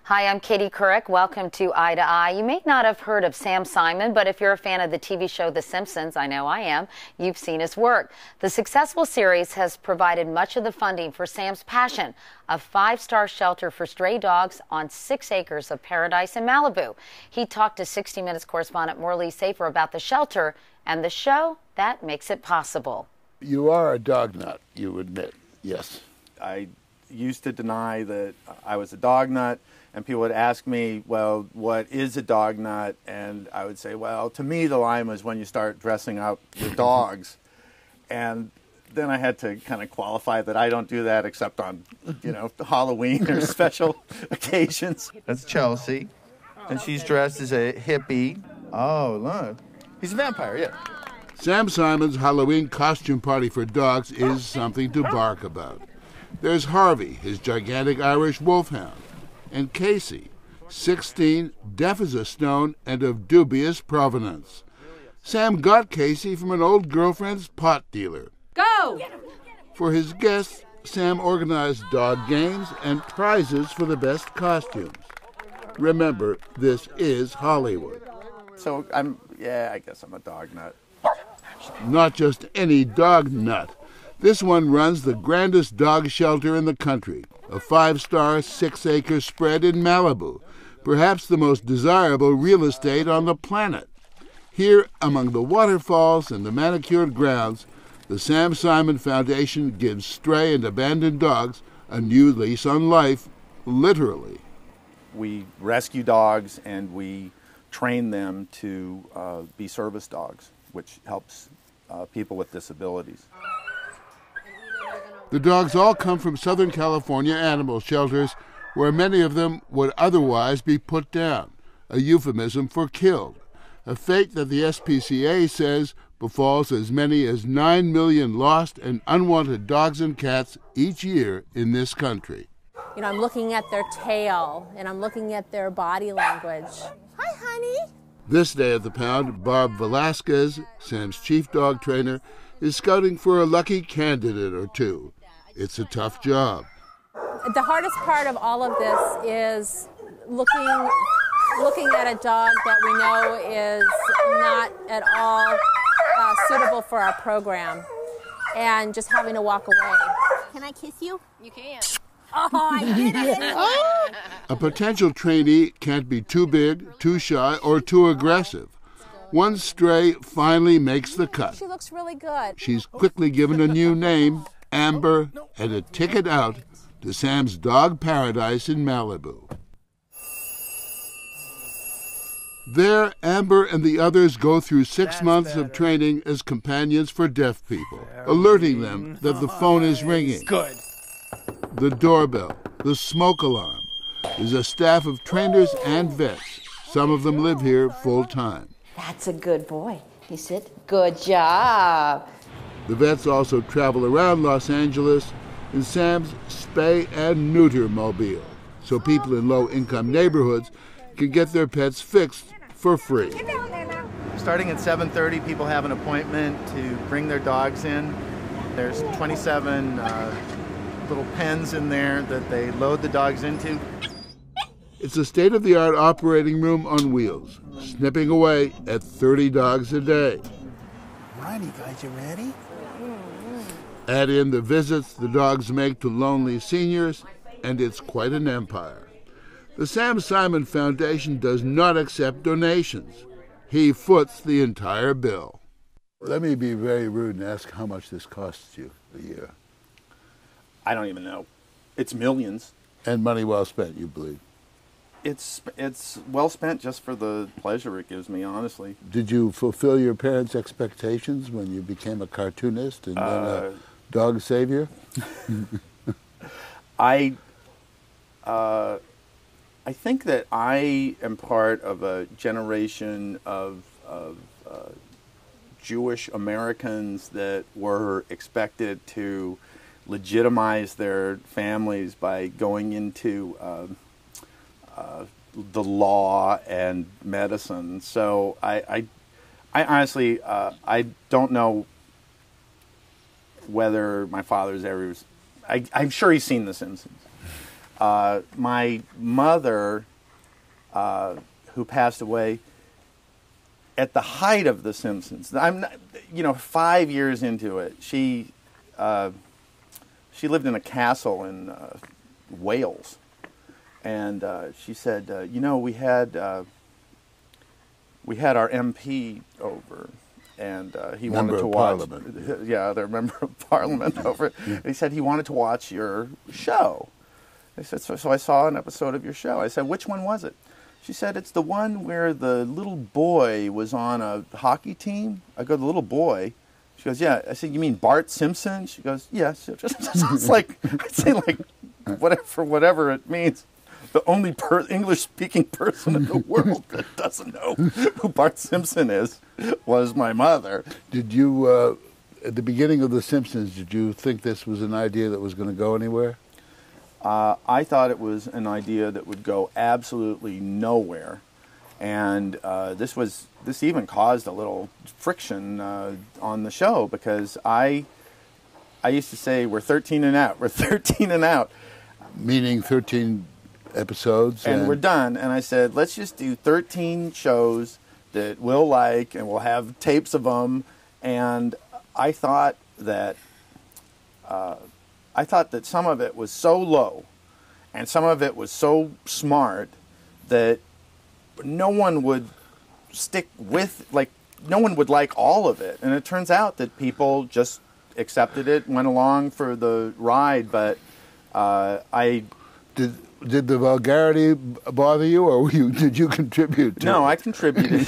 Hi, I'm Katie Couric. Welcome to Eye to Eye. You may not have heard of Sam Simon, but if you're a fan of the TV show The Simpsons, I know I am, you've seen his work. The successful series has provided much of the funding for Sam's passion, a 5-star shelter for stray dogs on 6 acres of paradise in Malibu. He talked to 60 Minutes correspondent Morley Safer about the shelter and the show that makes it possible. You are a dog nut, you admit, yes. I used to deny that I was a dog nut. And people would ask me, well, what is a dog nut? And I would say, well, to me, the line was when you start dressing up your dogs. And then I had to kind of qualify that I don't do that except on, Halloween or special occasions. That's Chelsea. And she's dressed as a hippie. Oh, look. He's a vampire, yeah. Sam Simon's Halloween costume party for dogs is something to bark about. There's Harvey, his gigantic Irish wolfhound. And Casey, 16, deaf as a stone, and of dubious provenance. Sam got Casey from an old girlfriend's pot dealer. Go! For his guests, Sam organized dog games and prizes for the best costumes. Remember, this is Hollywood. So I guess I'm a dog nut. Not just any dog nut. This one runs the grandest dog shelter in the country, a 5-star, 6-acre spread in Malibu, perhaps the most desirable real estate on the planet. Here, among the waterfalls and the manicured grounds, the Sam Simon Foundation gives stray and abandoned dogs a new lease on life, literally. We rescue dogs and we train them to be service dogs, which helps people with disabilities. The dogs all come from Southern California animal shelters where many of them would otherwise be put down, a euphemism for killed, a fate that the SPCA says befalls as many as 9 million lost and unwanted dogs and cats each year in this country. I'm looking at their tail and I'm looking at their body language. Hi, honey. This day at the pound, Barb Velasquez, Sam's chief dog trainer, is scouting for a lucky candidate or two. It's a tough job. The hardest part of all of this is looking at a dog that we know is not at all suitable for our program and just having to walk away. Can I kiss you? You can. Oh, I did it! A potential trainee can't be too big, too shy, or too aggressive. One stray finally makes the cut. She looks really good. She's quickly given a new name, Amber, and a ticket out to Sam's dog paradise in Malibu. There, Amber and the others go through 6 months of training as companions for deaf people, alerting them that the phone is ringing. Good. The doorbell, the smoke alarm. There's a staff of trainers and vets. Some of them live here full-time. That's a good boy. You sit. Good job. The vets also travel around Los Angeles in Sam's spay and neuter mobile, so people in low-income neighborhoods can get their pets fixed for free. Starting at 7:30, people have an appointment to bring their dogs in. There's 27 little pens in there that they load the dogs into. It's a state-of-the-art operating room on wheels, snipping away at 30 dogs a day. Righty, guys, you ready? Add in the visits the dogs make to lonely seniors, and it's quite an empire. The Sam Simon Foundation does not accept donations. He foots the entire bill. Let me be very rude and ask how much this costs you a year. I don't even know. It's millions. And money well spent, you believe? It's well spent just for the pleasure it gives me, honestly. Did you fulfill your parents' expectations when you became a cartoonist and then a dog savior? I think that I am part of a generation of Jewish Americans that were expected to legitimize their families by going into the law and medicine. So I honestly, I don't know whether my father's ever... I'm sure he's seen The Simpsons. my mother, who passed away at the height of The Simpsons. I'm not, 5 years into it. She lived in a castle in Wales, and she said, we had our MP over, and he wanted to watch. Parliament. Yeah, the member of Parliament over. And he said he wanted to watch your show. I said, so I saw an episode of your show. I said, which one was it? She said, it's the one where the little boy was on a hockey team. I go, the little boy? She goes, yeah. I said, you mean Bart Simpson? She goes, yes. It's like, I'd say like, whatever it means. The only English-speaking person in the world that doesn't know who Bart Simpson is was my mother. Did you, at the beginning of The Simpsons, did you think this was an idea that was going to go anywhere? I thought it was an idea that would go absolutely nowhere, and this even caused a little friction on the show, because I used to say we're 13 and out. We're 13 and out, meaning 13 episodes, and we're done. And I said, let's just do 13 shows that we'll like, and we'll have tapes of them. And I thought that some of it was so low, and some of it was so smart that no one would stick with, like, no one would like all of it. And it turns out that people just accepted it, went along for the ride. But Did the vulgarity bother you, or did you contribute to it? No, I contributed.